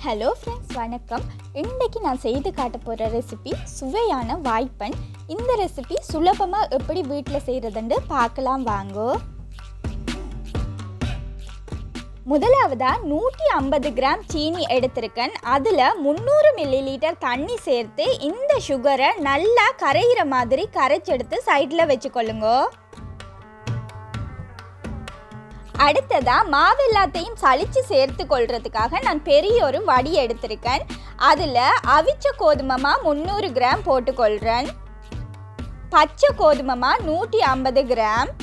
Hello friends, வணக்கம். இன்றைக்கி நான் செய்து காட்ட போகிற ரெசிபி சுவையான வாய்ப்பன். இந்த ரெசிபி சுலபமாக எப்படி வீட்டில் செய்கிறதுன்னு பார்க்கலாம் வாங்கோ. முதலாவதாக 150 கிராம் சீனி எடுத்திருக்கேன். அதில் 300 மில்லிலிட்டர் தண்ணி சேர்த்து இந்த சுகரை நல்லா கரைகிற மாதிரி கரைச்செடுத்து சைடில் வச்சுக்கொள்ளுங்க. அடுத்ததாக மாவு எல்லாத்தையும் சளிச்சு சேர்த்து கொள்றதுக்காக நான் பெரிய ஒரு வடி எடுத்திருக்கேன். அதில் அவிச்ச கோதுமைமா 300 கிராம் போட்டுக்கொள்கிறேன். பச்சை கோதுமைமா 150 gram,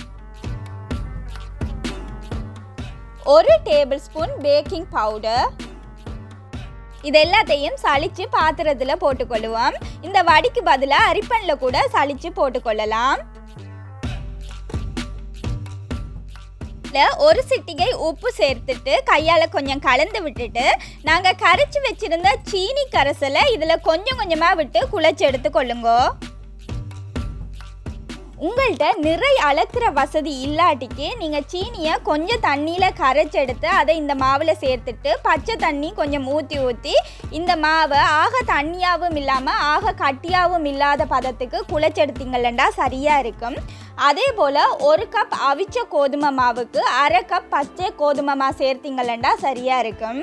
1 table spoon baking powder. இது எல்லாத்தையும் சளிச்சு பாத்திரத்தில் போட்டுக்கொள்ளுவோம். இந்த வடிக்கு பதிலாக அரிப்பனில் கூட சளிச்சு போட்டுக்கொள்ளலாம். ஒரு சிட்டிகை உப்பு சேர்த்துட்டு கையால் கொஞ்சம் கலந்து விட்டுட்டு நாங்கள் கரைச்சி வச்சிருந்த சீனி கரைசலை இதில் கொஞ்சம் கொஞ்சமாக விட்டு குழைச்சி எடுத்து கொள்ளுங்க. உங்கள்கிட்ட நிறை அளக்கிற வசதி இல்லாட்டிக்கு நீங்கள் சீனியை கொஞ்சம் தண்ணியில் கரைச்சி எடுத்து அதை இந்த மாவில் சேர்த்துட்டு பச்சை தண்ணி கொஞ்சம் ஊற்றி இந்த மாவை ஆக தண்ணியாகவும் இல்லாமல் ஆக கட்டியாகவும் இல்லாத பதத்துக்கு குழைச்சி எடுத்தீங்களா சரியாக இருக்கும். அதே போல் 1 கப் அவிச்ச கோதுமை மாவுக்கு 1/2 கப் பச்சை கோதுமை மாவு சேர்த்திங்களா சரியாக இருக்கும்.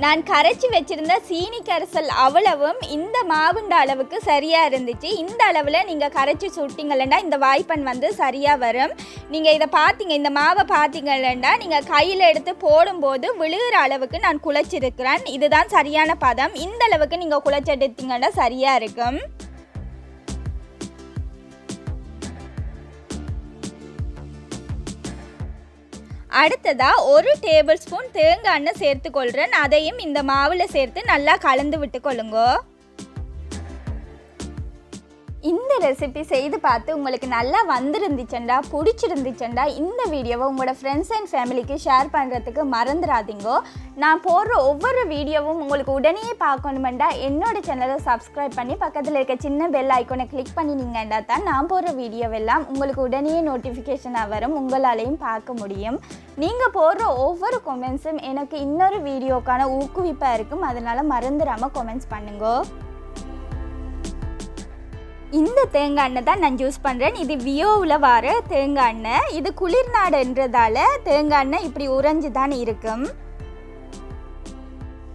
நான் கரைச்சி வச்சுருந்த சீனி கரைசல் அவ்வளவும் இந்த மாவுண்ட அளவுக்கு சரியாக இருந்துச்சு. இந்த அளவில் நீங்கள் கரைச்சி சுட்டிங்களா இந்த வாய்ப்பன் சரியாக வரும். நீங்கள் இதை பார்த்தீங்க, இந்த மாவை பார்த்தீங்களா நீங்கள் கையில் எடுத்து போடும்போது விழுகிற அளவுக்கு நான் குழைச்சிருக்கிறேன். இதுதான் சரியான பதம். இந்த அளவுக்கு நீங்கள் குழைச்சி எடுத்தீங்கன்னா சரியாக இருக்கும். அடுத்ததாக 1 டேபிள் ஸ்பூன் தேங்காய் எண்ணெய் சேர்த்துக்கொள்கிறேன். அதையும் இந்த மாவில் சேர்த்து நல்லா கலந்து விட்டு கொள்ளுங்க. இந்த ரெசிபி செய்து பார்த்து உங்களுக்கு நல்லா வந்திருந்துச்சுண்டா, பிடிச்சிருந்துச்சுண்டா இந்த வீடியோவை உங்களோட ஃப்ரெண்ட்ஸ் அண்ட் ஃபேமிலிக்கு ஷேர் பண்ணுறதுக்கு மறந்துடாதீங்கோ. நான் போடுற ஒவ்வொரு வீடியோவும் உங்களுக்கு உடனே பார்க்கணுமெண்டா என்னோட சேனலை சப்ஸ்கிரைப் பண்ணி பக்கத்தில் இருக்க சின்ன பெல் ஐக்கோனை கிளிக் பண்ணினீங்கண்டா தான் நான் போடுற வீடியோவெல்லாம் உங்களுக்கு உடனே நோட்டிஃபிகேஷனாக வரும், உங்களாலையும் பார்க்க முடியும். நீங்கள் போடுற ஒவ்வொரு கொமெண்ட்ஸும் எனக்கு இன்னொரு வீடியோக்கான ஊக்குவிப்பாக இருக்கும். அதனால் மறந்துடாமல் கொமெண்ட்ஸ் பண்ணுங்கோ. இந்த தேங்காய் எண்ணெய் தான் நான் யூஸ் பண்ணுறேன். இது வியோவில் வர தேங்காய் எண்ணெய். இது குளிர்நாடுன்றதால தேங்காய் எண்ணெய் இப்படி உறைஞ்சி தான் இருக்கும்.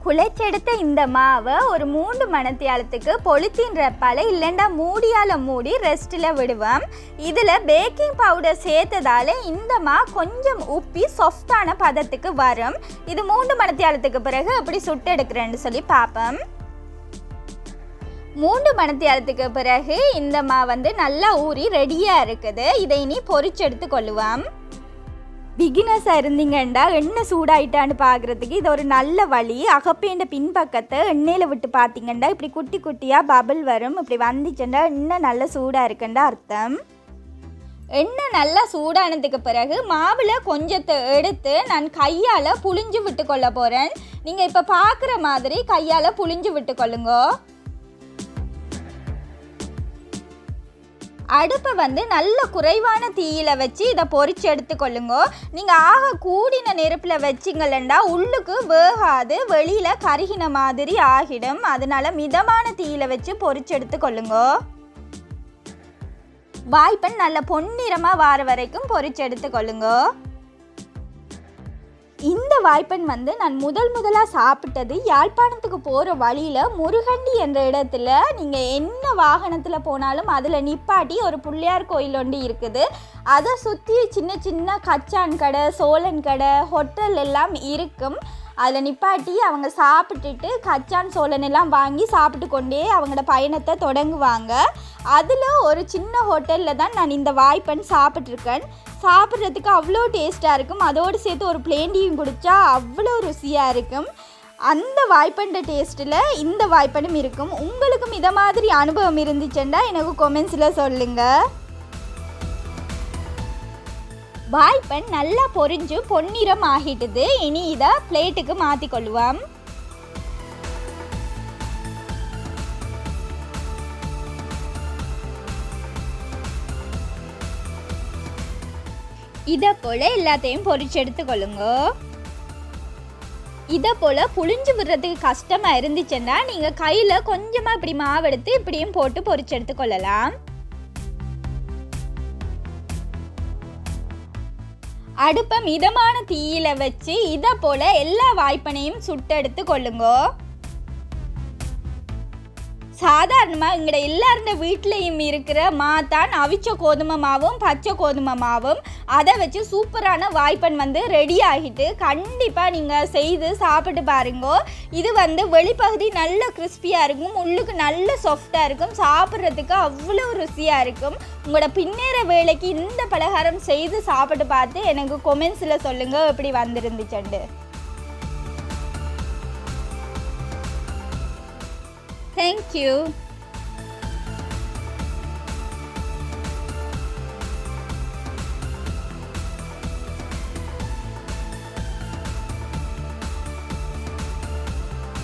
குழைச்செடுத்த இந்த மாவை ஒரு 3 மணித்தியாலத்துக்கு பொலித்தீன் ரப்பால் இல்லைண்டா மூடியால் மூடி ரெஸ்ட்டில் விடுவோம். இதில் பேக்கிங் பவுடர் சேர்த்ததால் இந்த மா கொஞ்சம் உப்பி சாஃப்டான பதத்துக்கு வரும். இது 3 மணித்தியாலத்துக்கு பிறகு அப்படி சுட்டு எடுக்கிறேன்னு சொல்லி பார்ப்போம். 3 மணித்தியாலத்துக்கு பிறகு இந்த மா நல்லா ஊறி ரெடியாக இருக்குது. இதை இனி பொரிச்செடுத்து கொள்ளுவோம். பிகினர்ஸாக இருந்தீங்கண்டா எண்ணெய் சூடாயிட்டான்னு பார்க்குறதுக்கு இது ஒரு நல்ல வழி. அகப்பேண்ட பின்பக்கத்தை எண்ணெயில் விட்டு பார்த்தீங்கன்னா இப்படி குட்டி குட்டியாக பபிள் வரும். இப்படி வந்துச்சுண்டா எண்ணெய் நல்லா சூடாக இருக்குண்டா அர்த்தம். எண்ணெய் நல்லா சூடானதுக்கு பிறகு மாவில் கொஞ்சத்தை எடுத்து நான் கையால் புழிஞ்சு விட்டு கொள்ள போகிறேன். நீங்கள் இப்போ பார்க்குற மாதிரி கையால் புழிஞ்சு விட்டு கொள்ளுங்க. அடுப்பை நல்ல குறைவான தீயில் வச்சு இதை பொரிச்சு எடுத்துக்கொள்ளுங்க. நீங்கள் ஆக கூடின நெருப்பில் வச்சிங்களா உள்ளுக்கு வேகாது, வெளியில் கருகின மாதிரி ஆகிடும். அதனால மிதமான தீயில் வச்சு பொரிச்சு எடுத்துக்கொள்ளுங்க. வாய்ப்பன் நல்ல பொன்னிறமாக வார வரைக்கும் பொரிச்சு எடுத்துக்கொள்ளுங்க. இந்த வாய்ப்பன் நான் முதலாக சாப்பிட்டது யாழ்ப்பாணத்துக்கு போகிற வழியில் முருகண்டி என்ற இடத்துல. நீங்கள் என்ன வாகனத்தில் போனாலும் அதில் நிப்பாட்டி ஒரு பிள்ளையார் கோயில் ஒன்று இருக்குது. அதை சுற்றி சின்ன சின்ன கச்சான் கடை, சோழன் கடை, ஹோட்டல் எல்லாம் இருக்கும். அதில் நிப்பாட்டி அவங்க சாப்பிட்டுட்டு கச்சான் சோழன் எல்லாம் வாங்கி சாப்பிட்டு கொண்டே அவங்களோட பயணத்தை தொடங்குவாங்க. அதில் ஒரு சின்ன ஹோட்டலில் தான் நான் இந்த வாய்ப்பன் சாப்பிட்ருக்கேன். சாப்பிட்றதுக்கு அவ்வளோ டேஸ்ட்டாக இருக்கும். அதோடு சேர்த்து ஒரு பிளேண்டியும் குடித்தா அவ்வளோ ருசியாக இருக்கும். அந்த வாய்ப்பண்ட டேஸ்ட்டில் இந்த வாய்ப்பனும் இருக்கும். உங்களுக்கும் இதை மாதிரி அனுபவம் இருந்துச்சுன்னா எனக்கு கொமெண்ட்ஸில் சொல்லுங்கள். வாய்ப்பன் நல்லா பொரிஞ்சு பொன்னிறம் ஆகிட்டுது. இனி இதை பிளேட்டுக்கு மாற்றிக்கொள்ளுவோம். இதை போல் எல்லாத்தையும் பொரிச்சு எடுத்துக்கொள்ளுங்க. இதை போல் புழிஞ்சு விடுறதுக்கு கஷ்டமாக இருந்துச்சுன்னா நீங்கள் கையில் கொஞ்சமாக இப்படி மாவெடுத்து இப்படியும் போட்டு பொரிச்சு எடுத்துக்கொள்ளலாம். அடுப்பை மிதமான தீயில வச்சு இதை போல் எல்லா வாய்ப்பனையும் சுட்டெடுத்து கொள்ளுங்கோ. சாதாரணமாக எங்கட எல்லாருந்த வீட்லேயும் இருக்கிற மாத்தான் அவிச்ச கோதுமை மாவும் பச்சை கோதுமை மாவும். அதை வச்சு சூப்பரான வாய்ப்பன் ரெடி ஆகிட்டு கண்டிப்பாக நீங்கள் செய்து சாப்பிட்டு பாருங்கோ. இது வெளிப்பகுதி நல்ல கிறிஸ்பியாக இருக்கும், உள்ளுக்கு நல்ல சாஃப்டாக இருக்கும், சாப்பிட்றதுக்கு அவ்வளோ ருசியாக இருக்கும். உங்களோட பின்னேற வேலைக்கு இந்த பலகாரம் செய்து சாப்பிட்டு பார்த்து எனக்கு கொமெண்ட்ஸில் சொல்லுங்கள் எப்படி வந்திருந்துச்சுண்டு. Thank you.